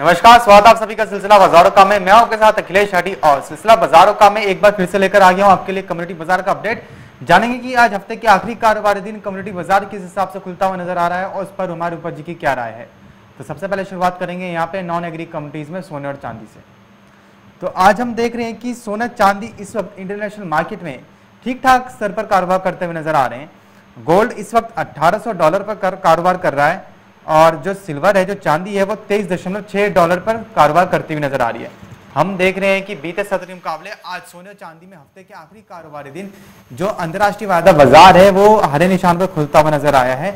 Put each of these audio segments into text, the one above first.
नमस्कार, स्वागत आप सभी का सिलसिला बाजारों का में। मैं आपके साथ अखिलेश हाटी और सिलसिला बाजारों का में एक बार फिर से लेकर आ गया हूं आपके लिए कम्युनिटी बाजार का अपडेट। जानेंगे कि आज हफ्ते के आखिरी कारोबारी दिन कम्युनिटी बाजार किस हिसाब से खुलता हुआ नजर आ रहा है और उस पर हमारे ऊपर जी की क्या राय है। तो सबसे पहले शुरुआत करेंगे यहाँ पे नॉन एग्री कम्युनिटीज में सोने और चांदी से। तो आज हम देख रहे हैं कि सोना चांदी इस वक्त इंटरनेशनल मार्केट में ठीक ठाक स्तर पर कारोबार करते हुए नजर आ रहे हैं। गोल्ड इस वक्त $1800 पर कारोबार कर रहा है और जो सिल्वर है, जो चांदी है, वो $23.6 पर कारोबार करती हुई नजर आ रही है। हम देख रहे हैं कि बीते सत्र के मुकाबले आज सोने और चांदी में हफ्ते के आखिरी कारोबारी दिन जो अंतर्राष्ट्रीय वायदा बाजार है वो हरे निशान पर खुलता हुआ नजर आया है।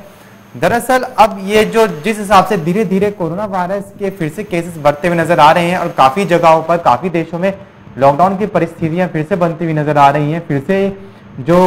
दरअसल अब ये जो जिस हिसाब से धीरे धीरे कोरोना वायरस के फिर से केसेस बढ़ते हुए नजर आ रहे हैं और काफी जगहों पर, काफी देशों में लॉकडाउन की परिस्थितियां फिर से बनती हुई नजर आ रही हैं। फिर से जो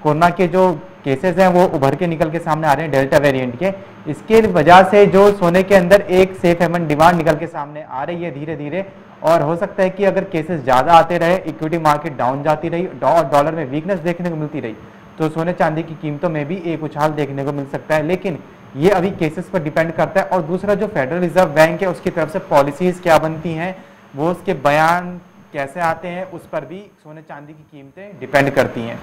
कोरोना के जो केसेस हैं वो उभर के निकल के सामने आ रहे हैं डेल्टा वेरिएंट के। इसके वजह से जो सोने के अंदर एक सेफ हेवन डिमांड निकल के सामने आ रही है धीरे धीरे, और हो सकता है कि अगर केसेस ज्यादा आते रहे, इक्विटी मार्केट डाउन जाती रही, डॉलर में वीकनेस देखने को मिलती रही, तो सोने चांदी की कीमतों में भी एक उछाल देखने को मिल सकता है। लेकिन ये अभी केसेस पर डिपेंड करता है। और दूसरा, जो फेडरल रिजर्व बैंक है उसकी तरफ से पॉलिसीज क्या बनती हैं, वो उसके बयान कैसे आते हैं, उस पर भी सोने चांदी की कीमतें डिपेंड करती हैं।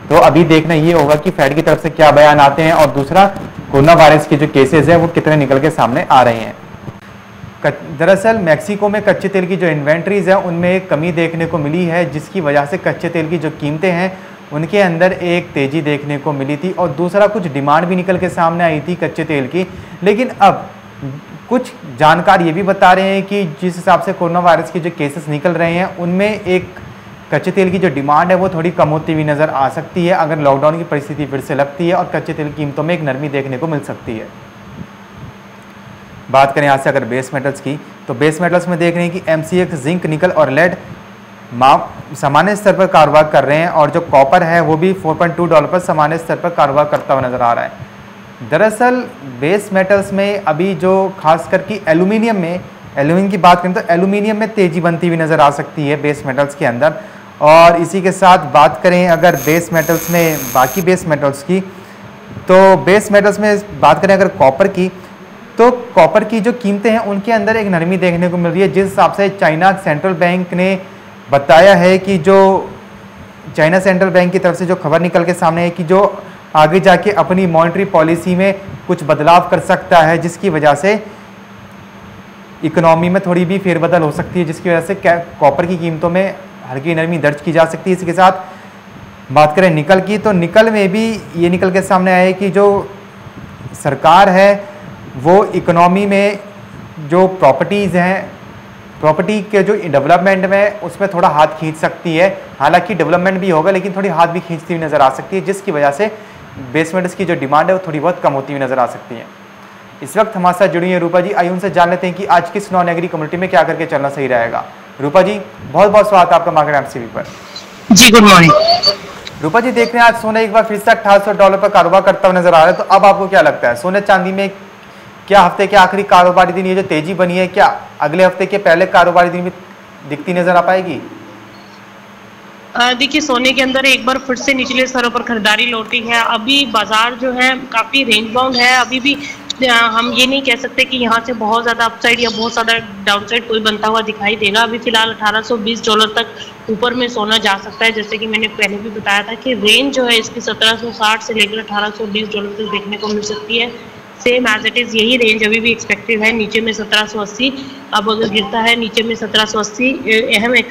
तो अभी देखना ये होगा कि फेड की तरफ से क्या बयान आते हैं, और दूसरा कोरोना वायरस के जो केसेस हैं वो कितने निकल के सामने आ रहे हैं। दरअसल मैक्सिको में कच्चे तेल की जो इन्वेंट्रीज है उनमें एक कमी देखने को मिली है, जिसकी वजह से कच्चे तेल की जो कीमतें हैं उनके अंदर एक तेजी देखने को मिली थी। और दूसरा, कुछ डिमांड भी निकल के सामने आई थी कच्चे तेल की। लेकिन अब कुछ जानकार ये भी बता रहे हैं कि जिस हिसाब से कोरोना वायरस के जो केसेस निकल रहे हैं उनमें एक कच्चे तेल की जो डिमांड है वो थोड़ी कम होती हुई नजर आ सकती है अगर लॉकडाउन की परिस्थिति फिर से लगती है, और कच्चे तेल की कीमतों में एक नरमी देखने को मिल सकती है। बात करें यहाँ से अगर बेस मेटल्स की, तो बेस मेटल्स में देख रहे हैं कि MCX, जिंक, निकल और लेड सामान्य स्तर पर कारोबार कर रहे हैं, और जो कॉपर है वो भी $4.2 पर सामान्य स्तर पर कारोबार करता हुआ नजर आ रहा है। दरअसल बेस मेटल्स में अभी जो खासकर कि एल्यूमिनियम की बात करें तो एल्यूमिनियम में तेजी बनती हुई नजर आ सकती है बेस मेटल्स के अंदर। और इसी के साथ बात करें अगर बेस मेटल्स में बाकी बेस मेटल्स की, तो बेस मेटल्स में बात करें अगर कॉपर की, तो कॉपर की जो कीमतें हैं उनके अंदर एक नरमी देखने को मिल रही है। जिस हिसाब से चाइना सेंट्रल बैंक ने बताया है कि जो चाइना सेंट्रल बैंक की तरफ से जो खबर निकल के सामने है कि जो आगे जाके अपनी मॉनेटरी पॉलिसी में कुछ बदलाव कर सकता है, जिसकी वजह से इकोनॉमी में थोड़ी भी फेरबदल हो सकती है, जिसकी वजह से कॉपर की कीमतों में हल्की नरमी दर्ज की जा सकती है। इसी के साथ बात करें निकल की, तो निकल में भी ये निकल के सामने आया है कि जो सरकार है वो इकोनॉमी में जो प्रॉपर्टीज़ हैं, प्रॉपर्टी के जो डेवलपमेंट में उसमें थोड़ा हाथ खींच सकती है। हालांकि डेवलपमेंट भी होगा लेकिन थोड़ी हाथ भी खींचती हुई नजर आ सकती है, जिसकी वजह से बेस मेटल्स की जो डिमांड है वो थोड़ी बहुत कम होती हुई नजर आ सकती है। इस वक्त हमारे साथ जुड़ी है रूपा जी। आइए उनसे जान लेते हैं कि आज किस नॉन एग्री कम्युनिटी में क्या करके चलना सही रहेगा। रूपा जी, बहुत बहुत स्वागत है आपका मार्केट एमसीवी पर। जी गुड मॉर्निंग। रूपा जी, देख रहे हैं आज सोना एक बार फिर से $1800 पर कारोबार करता हुआ नजर आ रहा है, तो अब आपको क्या लगता है सोने चांदी में क्या हफ्ते के आखिरी कारोबारी दिन ये जो तेजी बनी है, क्या अगले हफ्ते के पहले कारोबारी दिन में दिखती नजर आ पाएगी? देखिए, सोने के अंदर एक बार फिर से निचले स्तरों पर खरीदारी लौटी है। अभी बाजार जो है काफी रेंज बाउंड है। अभी भी हम ये नहीं कह सकते कि यहाँ से बहुत ज्यादा अपसाइड या बहुत ज्यादा डाउनसाइड कोई बनता हुआ दिखाई देगा। अभी फिलहाल $1820 तक ऊपर में सोना जा सकता है। जैसे कि मैंने पहले भी बताया था कि रेंज जो है इसकी 1760 से लेकर $1820 तक देखने को मिल सकती है। सेम एज इट इज यही रेंज अभी भी एक्सपेक्टेड है। नीचे में 1780, अब अगर गिरता है नीचे में 1780 अहम एक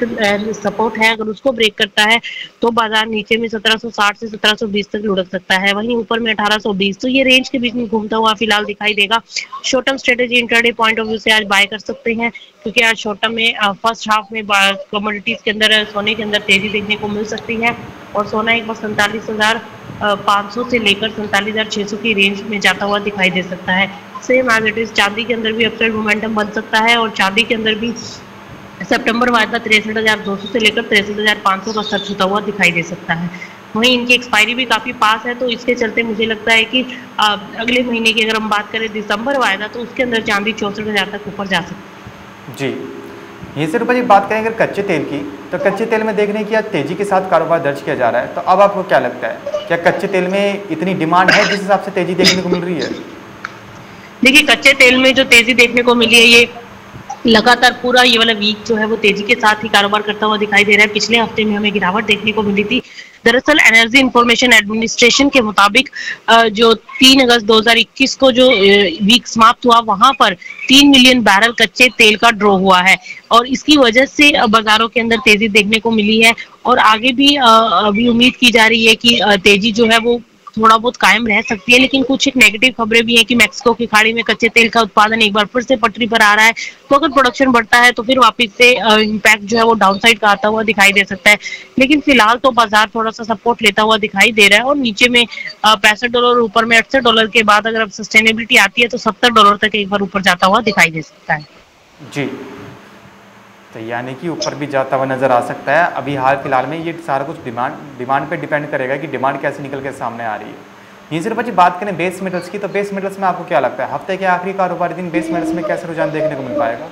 सपोर्ट है। अगर उसको ब्रेक करता है तो बाजार नीचे में 1760 से 1720 तक लुढ़क सकता है। वहीं ऊपर में 1820, तो ये रेंज के बीच में घूमता हुआ फिलहाल दिखाई देगा। Short term strategy intraday point of view से आज बाय कर सकते हैं, क्योंकि आज शॉर्ट टर्म में फर्स्ट हाफ में कमोडिटीज के अंदर सोने के अंदर तेजी देखने को मिल सकती है, और सोना एक बार 47,500 से लेकर 47,600 की रेंज में जाता हुआ दिखाई दे सकता है। सेम एज इट इज चांदी के अंदर भी अपसाइड मोमेंटम बन सकता है, और चांदी के अंदर भी सितंबर वायदा 63,200 से लेकर 63,500 का स्तर छूता हुआ दिखाई दे सकता है। वहीं इनकी एक्सपायरी भी काफी पास है, तो इसके चलते मुझे लगता है कि अगले महीने की अगर हम बात करें दिसंबर वायदा, तो उसके अंदर चांदी 64,000 तक ऊपर जा सकती है। जी, ये से रूपा जी बात करें अगर कच्चे तेल की, तो कच्चे तेल में देख रहे हैं कि आज तेजी के साथ कारोबार दर्ज किया जा रहा है, तो अब आपको क्या लगता है, क्या कच्चे तेल में इतनी डिमांड है जिस हिसाब से तेजी देखने को मिल रही है? देखिए, कच्चे तेल में जो तेजी देखने को मिली है ये लगातार पूरा ये वाला वीक जो है वो तेजी के साथ ही कारोबार करता हुआ दिखाई दे रहा है। पिछले हफ्ते में हमें गिरावट देखने को मिली थी। दरअसल एनर्जी इंफॉर्मेशन एडमिनिस्ट्रेशन के मुताबिक जो 3 अगस्त 2021 को जो वीक समाप्त हुआ, वहां पर 3 मिलियन बैरल कच्चे तेल का ड्रॉ हुआ है और इसकी वजह से बाजारों के अंदर तेजी देखने को मिली है और आगे भी अभी उम्मीद की जा रही है कि तेजी जो है वो थोड़ा बहुत कायम रह सकती है। लेकिन कुछ एक नेगेटिव खबरें भी हैं कि मैक्सिको की खाड़ी में कच्चे तेल का उत्पादन एक बार फिर से पटरी पर आ रहा है। तो अगर प्रोडक्शन बढ़ता है तो फिर वापस से इम्पैक्ट जो है वो डाउन साइड का आता हुआ दिखाई दे सकता है। लेकिन फिलहाल तो बाजार थोड़ा सा सपोर्ट लेता हुआ दिखाई दे रहा है और नीचे में $65 ऊपर में $68 के बाद अगर अब सस्टेनेबिलिटी आती है तो $70 तक एक बार ऊपर जाता हुआ दिखाई दे सकता है। जी, तो यानी कि ऊपर भी जाता हुआ नजर आ सकता है। अभी हाल फिलहाल में ये सारा कुछ डिमांड पे डिपेंड करेगा कि डिमांड कैसे निकल के सामने आ रही है। यहीं सिर्फ जी बात करें बेस मेटल्स की, तो बेस मेटल्स में आपको क्या लगता है हफ्ते के आखिरी कारोबारी दिन बेस मेटल्स में कैसे रुझान देखने को मिल पाएगा?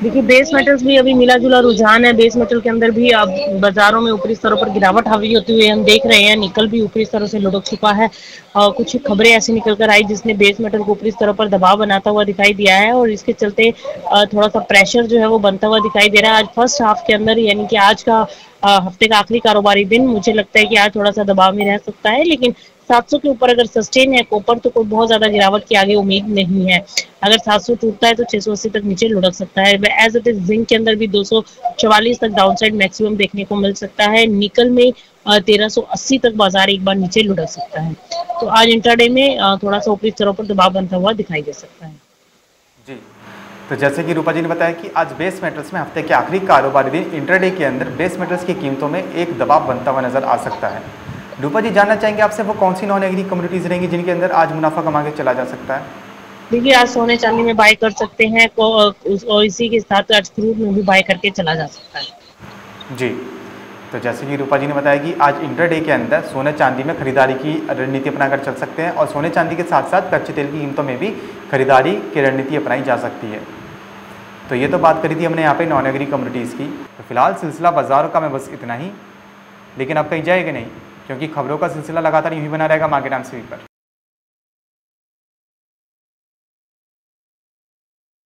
देखिए बेस मेटल्स भी अभी मिला जुला रुझान है। बेस मेटल के अंदर भी अब बाजारों में ऊपरी स्तरों पर गिरावट हावी होती हुई हम देख रहे हैं। निकल भी ऊपरी स्तरों से लुढ़क चुका है और कुछ खबरें ऐसी निकल कर आई जिसने बेस मेटल को ऊपरी स्तरों पर दबाव बनाता हुआ दिखाई दिया है और इसके चलते थोड़ा सा प्रेशर जो है वो बनता हुआ दिखाई दे रहा है। आज फर्स्ट हाफ के अंदर यानी कि आज का हफ्ते का आखिरी कारोबारी दिन मुझे लगता है कि आज थोड़ा सा दबाव में रह सकता है, लेकिन 700 के ऊपर अगर सस्टेन है कॉपर तो कोई बहुत ज्यादा गिरावट की आगे उम्मीद नहीं है। अगर 700 टूटता है तो 680 तक नीचे लुढ़क सकता है। एज इट इज जिंक के अंदर भी 244 तक डाउनसाइड मैक्सिमम देखने को मिल सकता है। निकल में 1380 तक बाजार एक बार नीचे लुढ़क सकता है। तो आज इंट्राडे में थोड़ा सा ऊपरी स्तरों पर दबाव बनता हुआ दिखाई दे सकता है। जी, तो जैसे कि रूपा जी ने बताया कि आज बेस मेटल्स में हफ्ते के आखिरी कारोबारी दिन इंट्राडे के अंदर बेस मेटल्स की कीमतों में एक दबाव बनता हुआ नजर आ सकता है। रूपा जी जानना चाहेंगे आपसे वो कौन सी नॉन एग्री कम्युनिटीज रहेंगी जिनके अंदर आज मुनाफा कमा के चला जा सकता है? देखिए आज सोने चांदी में बाय कर सकते हैं और इसी के साथ आज क्रूड में भी बाय करके चला जा सकता है। जी, तो जैसे कि रूपा जी ने बताया कि आज इंट्राडे के अंदर सोने चांदी में खरीदारी की रणनीति अपनाकर चल सकते हैं और सोने चांदी के साथ साथ कच्चे तेल की कीमतों में भी खरीदारी की रणनीति अपनाई जा सकती है। तो ये तो बात करी थी हमने यहाँ पे नॉन एग्री कम्युनिटीज़ की। तो फिलहाल सिलसिला बाजारों का मैं बस इतना ही, लेकिन अब कहीं जाएगा नहीं क्योंकि खबरों का सिलसिला लगातार यूँ ही बना रहेगा मार्केट टाइम्स टीवी पर।